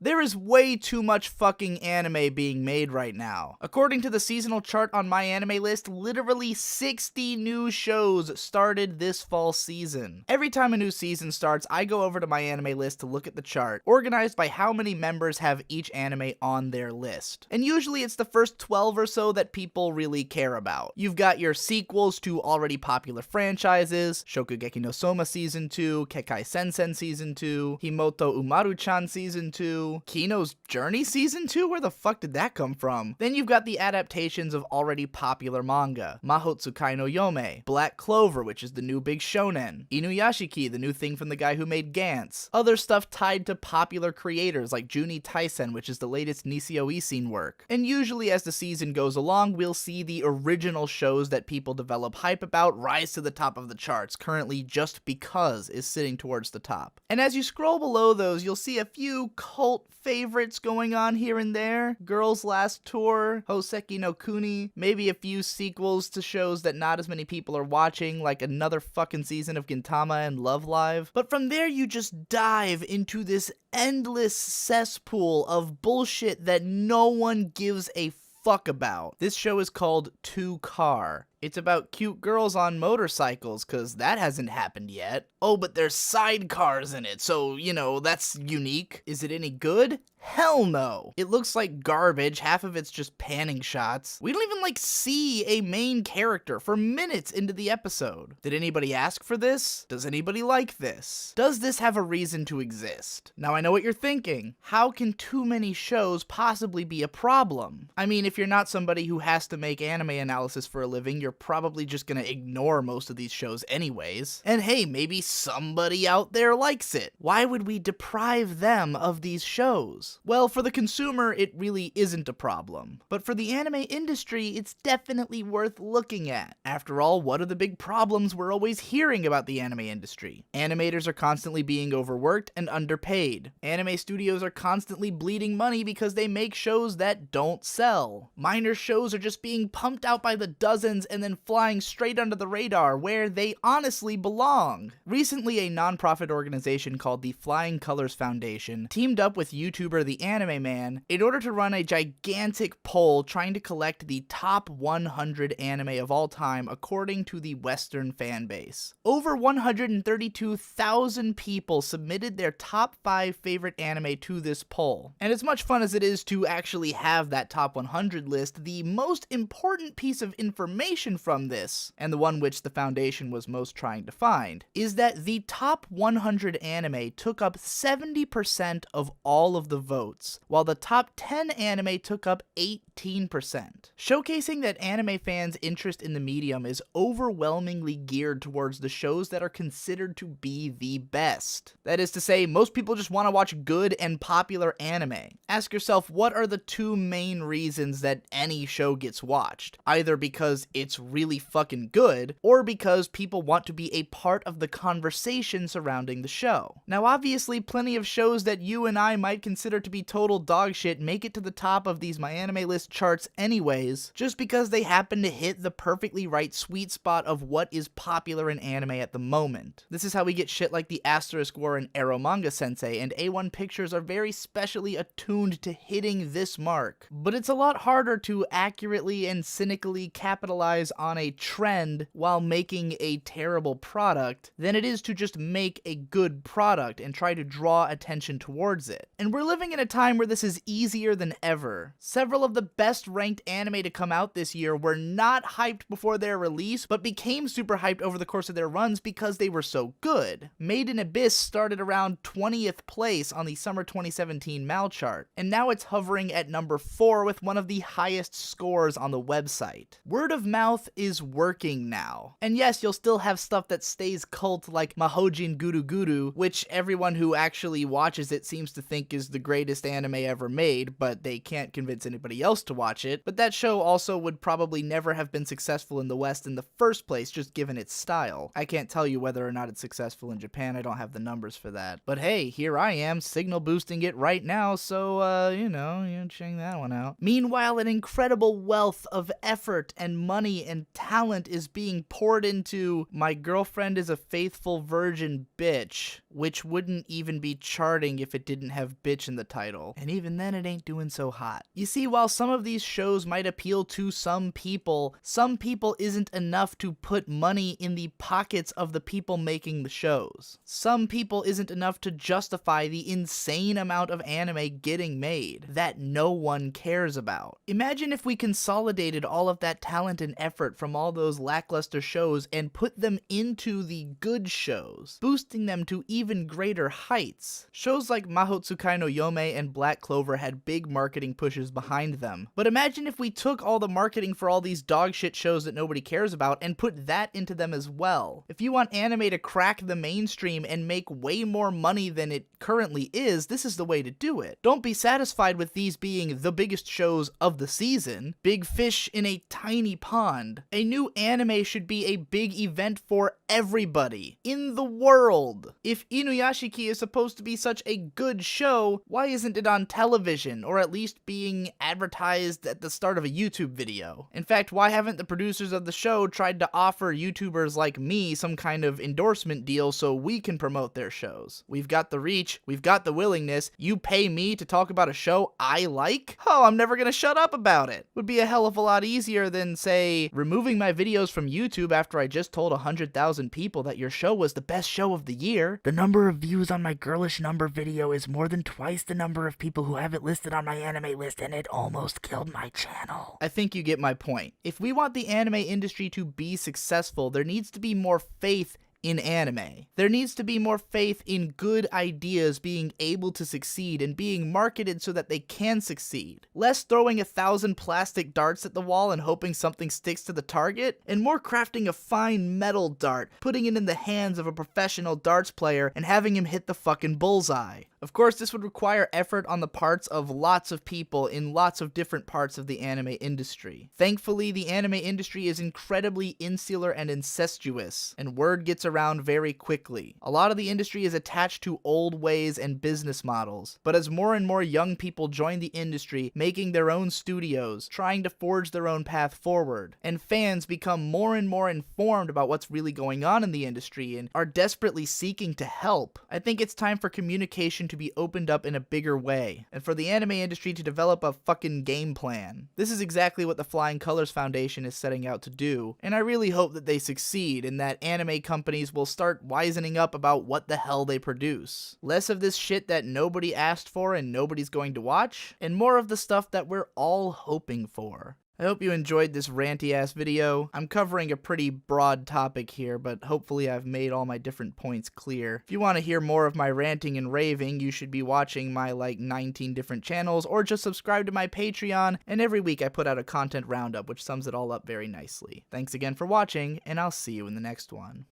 There is way too much fucking anime being made right now. According to the seasonal chart on my anime list, literally 60 new shows started this fall season. Every time a new season starts, I go over to my anime list to look at the chart, organized by how many members have each anime on their list. And usually it's the first 12 or so that people really care about. You've got your sequels to already popular franchises, Shokugeki no Soma Season 2, Kekai Sensen Season 2, Himoto Umaru-chan Season 2, Kino's Journey Season 2? Where the fuck did that come from? Then you've got the adaptations of already popular manga, Mahotsukai no Yome, Black Clover, which is the new big shonen, Inuyashiki, the new thing from the guy who made Gantz, other stuff tied to popular creators like Juni Taisen, which is the latest Nisio Isin work. And usually as the season goes along, we'll see the original shows that people develop hype about rise to the top of the charts. Currently, Just Because is sitting towards the top. And as you scroll below those, you'll see a few cult favorites going on here and there. Girls Last Tour, Hoseki no Kuni, maybe a few sequels to shows that not as many people are watching, like another fucking season of Gintama and Love Live. But from there, you just dive into this endless cesspool of bullshit that no one gives a fuck about. This show is called Two Car. It's about cute girls on motorcycles, cause that hasn't happened yet. Oh, but there's sidecars in it, so, you know, that's unique. Is it any good? Hell no. It looks like garbage, half of it's just panning shots. We don't even, see a main character for minutes into the episode. Did anybody ask for this? Does anybody like this? Does this have a reason to exist? Now I know what you're thinking. How can too many shows possibly be a problem? I mean, if you're not somebody who has to make anime analysis for a living, you're probably just gonna ignore most of these shows anyways. And hey, maybe somebody out there likes it. Why would we deprive them of these shows? Well, for the consumer, it really isn't a problem. But for the anime industry, it's definitely worth looking at. After all, what are the big problems we're always hearing about the anime industry? Animators are constantly being overworked and underpaid. Anime studios are constantly bleeding money because they make shows that don't sell. Minor shows are just being pumped out by the dozens and then flying straight under the radar where they honestly belong. Recently, a non-profit organization called the Flying Colors Foundation teamed up with YouTuber The Anime Man in order to run a gigantic poll trying to collect the top 100 anime of all time according to the Western fan base. Over 132,000 people submitted their top 5 favorite anime to this poll. And as much fun as it is to actually have that top 100 list, the most important piece of information from this, and the one which the foundation was most trying to find, is that the top 100 anime took up 70% of all of the votes, while the top 10 anime took up 18%, showcasing that anime fans' interest in the medium is overwhelmingly geared towards the shows that are considered to be the best. That is to say, most people just want to watch good and popular anime. Ask yourself, what are the two main reasons that any show gets watched? Either because it's really fucking good, or because people want to be a part of the conversation surrounding the show. Now obviously, plenty of shows that you and I might consider to be total dog shit make it to the top of these My Anime List charts anyways, just because they happen to hit the perfectly right sweet spot of what is popular in anime at the moment. This is how we get shit like the Asterisk War and Arrow Manga Sensei, and A1 Pictures are very specially attuned to hitting this mark. But it's a lot harder to accurately and cynically capitalize on a trend while making a terrible product than it is to just make a good product and try to draw attention towards it. And we're living in a time where this is easier than ever. Several of the best ranked anime to come out this year were not hyped before their release, but became super hyped over the course of their runs because they were so good. Made in Abyss started around 20th place on the summer 2017 Mal chart, and now it's hovering at number 4 with one of the highest scores on the website. Word of mouth is working now. And yes, you'll still have stuff that stays cult like Mahojin Guru Guru, which everyone who actually watches it seems to think is the greatest anime ever made, but they can't convince anybody else to watch it. But that show also would probably never have been successful in the West in the first place, just given its style. I can't tell you whether or not it's successful in Japan, I don't have the numbers for that. But hey, here I am, signal boosting it right now, so, you check that one out. Meanwhile, an incredible wealth of effort and money and talent is being poured into My Girlfriend is a Faithful Virgin Bitch. which wouldn't even be charting if it didn't have bitch in the title. And even then it ain't doing so hot. You see, while some of these shows might appeal to some people isn't enough to put money in the pockets of the people making the shows. Some people isn't enough to justify the insane amount of anime getting made that no one cares about. Imagine if we consolidated all of that talent and effort from all those lackluster shows and put them into the good shows, boosting them to even greater heights. Shows like Mahotsukai no Yome and Black Clover had big marketing pushes behind them. But imagine if we took all the marketing for all these dogshit shows that nobody cares about and put that into them as well. If you want anime to crack the mainstream and make way more money than it currently is, this is the way to do it. Don't be satisfied with these being the biggest shows of the season. Big fish in a tiny pond. A new anime should be a big event for everybody in the world. If Inuyashiki is supposed to be such a good show, why isn't it on television, or at least being advertised at the start of a YouTube video? In fact, why haven't the producers of the show tried to offer YouTubers like me some kind of endorsement deal so we can promote their shows? We've got the reach, we've got the willingness, you pay me to talk about a show I like? Oh, I'm never gonna shut up about it. Would be a hell of a lot easier than, say, removing my videos from YouTube after I just told 100,000 people that your show was the best show of the year. The number of views on my girlish number video is more than twice the number of people who have it listed on my anime list, and it almost killed my channel. I think you get my point. If we want the anime industry to be successful, there needs to be more faith in anime. There needs to be more faith in good ideas being able to succeed and being marketed so that they can succeed. Less throwing 1,000 plastic darts at the wall and hoping something sticks to the target, and more crafting a fine metal dart, putting it in the hands of a professional darts player and having him hit the fucking bullseye. Of course, this would require effort on the parts of lots of people in lots of different parts of the anime industry. Thankfully, the anime industry is incredibly insular and incestuous, and word gets around very quickly. A lot of the industry is attached to old ways and business models, but as more and more young people join the industry, making their own studios, trying to forge their own path forward, and fans become more and more informed about what's really going on in the industry and are desperately seeking to help, I think it's time for communication to be opened up in a bigger way, and for the anime industry to develop a fucking game plan. This is exactly what the Flying Colors Foundation is setting out to do, and I really hope that they succeed and that anime companies will start wisening up about what the hell they produce. Less of this shit that nobody asked for and nobody's going to watch, and more of the stuff that we're all hoping for. I hope you enjoyed this ranty ass video. I'm covering a pretty broad topic here, but hopefully I've made all my different points clear. If you want to hear more of my ranting and raving, you should be watching my 19 different channels, or just subscribe to my Patreon, and every week I put out a content roundup which sums it all up very nicely. Thanks again for watching, and I'll see you in the next one.